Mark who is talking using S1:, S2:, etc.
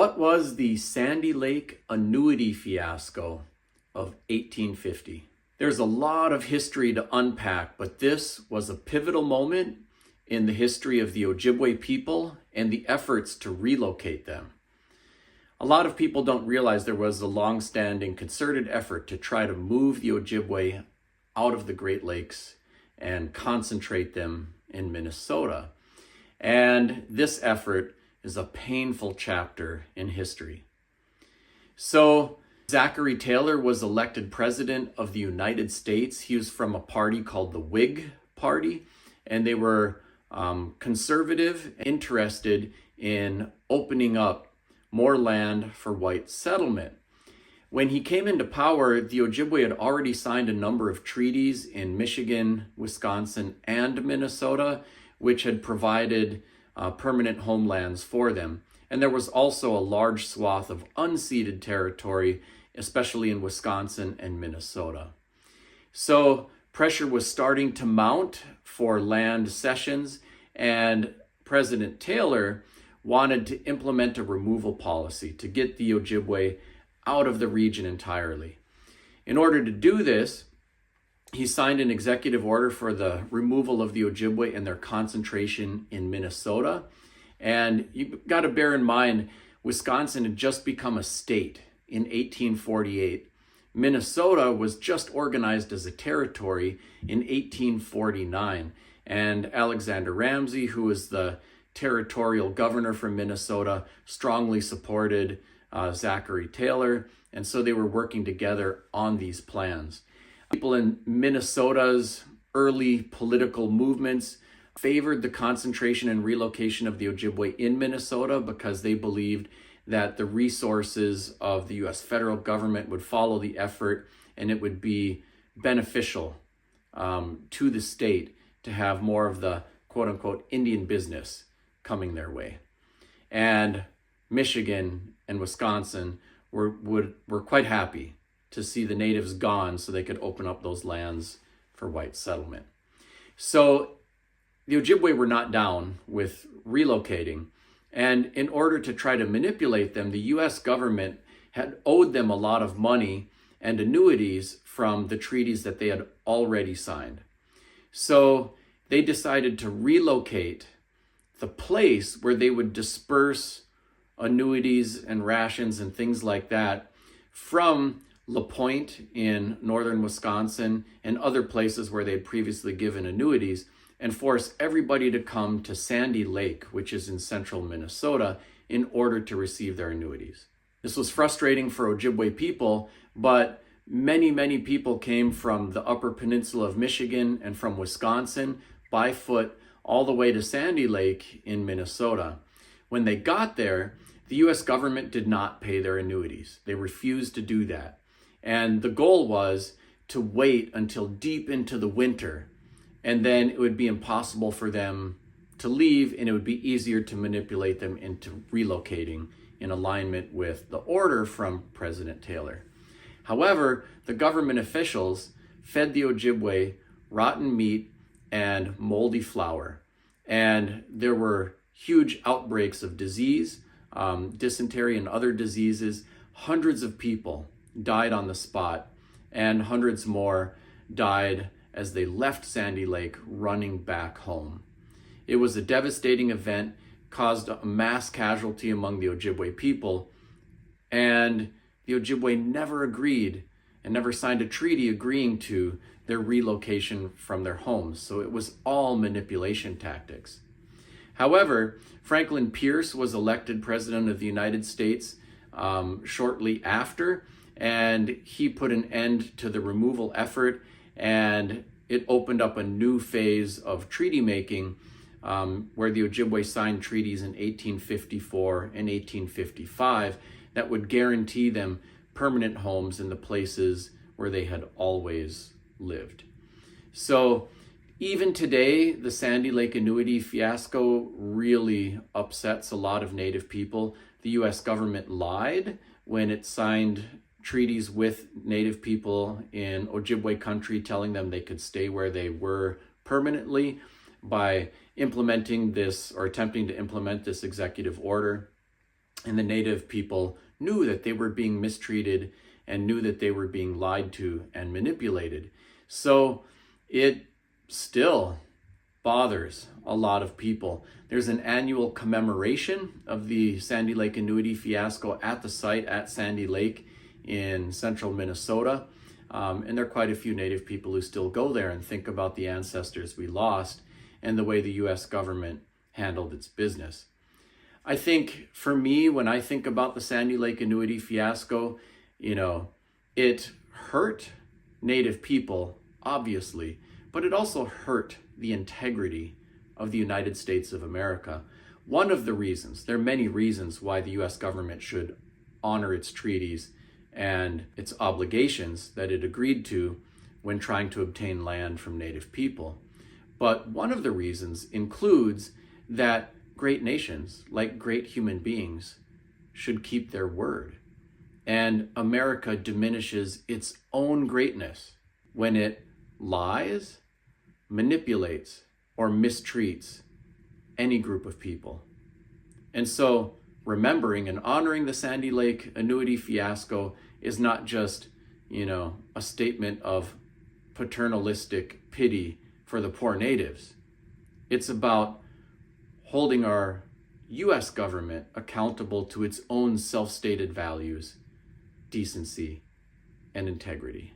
S1: What was the Sandy Lake annuity fiasco of 1850? There's a lot of history to unpack, but this was a pivotal moment in the history of the Ojibwe people and the efforts to relocate them. A lot of people don't realize there was a long-standing concerted effort to try to move the Ojibwe out of the Great Lakes and concentrate them in Minnesota. And this effort is a painful chapter in history. So Zachary Taylor was elected president of the United States. He was from a party called the Whig Party, and they were conservative, interested in opening up more land for white settlement. When he came into power, the Ojibwe had already signed a number of treaties in Michigan, Wisconsin, and Minnesota, which had provided permanent homelands for them. And there was also a large swath of unceded territory, especially in Wisconsin and Minnesota. So pressure was starting to mount for land cessions, and President Taylor wanted to implement a removal policy to get the Ojibwe out of the region entirely. In order to do this, he signed an executive order for the removal of the Ojibwe and their concentration in Minnesota. And you've got to bear in mind, Wisconsin had just become a state in 1848. Minnesota was just organized as a territory in 1849. And Alexander Ramsey, who was the territorial governor from Minnesota, strongly supported Zachary Taylor. And so they were working together on these plans. People in Minnesota's early political movements favored the concentration and relocation of the Ojibwe in Minnesota because they believed that the resources of the U.S. federal government would follow the effort, and it would be beneficial to the state to have more of the quote-unquote Indian business coming their way. And Michigan and Wisconsin were quite happy to see the natives gone so they could open up those lands for white settlement. So the Ojibwe were not down with relocating, and in order to try to manipulate them, the U.S. government had owed them a lot of money and annuities from the treaties that they had already signed. So they decided to relocate the place where they would disperse annuities and rations and things like that from LaPointe in northern Wisconsin and other places where they had previously given annuities, and force everybody to come to Sandy Lake, which is in central Minnesota, in order to receive their annuities. This was frustrating for Ojibwe people, but many people came from the Upper Peninsula of Michigan and from Wisconsin by foot all the way to Sandy Lake in Minnesota. When they got there, the U.S. government did not pay their annuities. They refused to do that. And the goal was to wait until deep into the winter, and then it would be impossible for them to leave, and it would be easier to manipulate them into relocating in alignment with the order from President Taylor. However, the government officials fed the Ojibwe rotten meat and moldy flour, and there were huge outbreaks of disease, dysentery and other diseases. Hundreds of people died on the spot, and hundreds more died as they left Sandy Lake running back home. It was a devastating event, caused a mass casualty among the Ojibwe people, and the Ojibwe never agreed and never signed a treaty agreeing to their relocation from their homes. So it was all manipulation tactics. However, Franklin Pierce was elected president of the United States shortly after, and he put an end to the removal effort, and it opened up a new phase of treaty making where the Ojibwe signed treaties in 1854 and 1855 that would guarantee them permanent homes in the places where they had always lived. So even today, the Sandy Lake annuity fiasco really upsets a lot of Native people. The U.S. government lied when it signed treaties with Native people in Ojibwe country, telling them they could stay where they were permanently by implementing this or attempting to implement this executive order. And the Native people knew that they were being mistreated and knew that they were being lied to and manipulated. So it still bothers a lot of people. There's an annual commemoration of the Sandy Lake annuity fiasco at the site at Sandy Lake in central Minnesota. And there are quite a few Native people who still go there and think about the ancestors we lost and the way the US government handled its business. I think for me, when I think about the Sandy Lake annuity fiasco, it hurt Native people, obviously, but it also hurt the integrity of the United States of America. One of the reasons, there are many reasons why the US government should honor its treaties and its obligations that it agreed to when trying to obtain land from Native people. But one of the reasons includes that great nations, like great human beings, should keep their word. And America diminishes its own greatness when it lies, manipulates, or mistreats any group of people. And so remembering and honoring the Sandy Lake annuity fiasco is not just, a statement of paternalistic pity for the poor natives. It's about holding our US government accountable to its own self-stated values, decency, and integrity.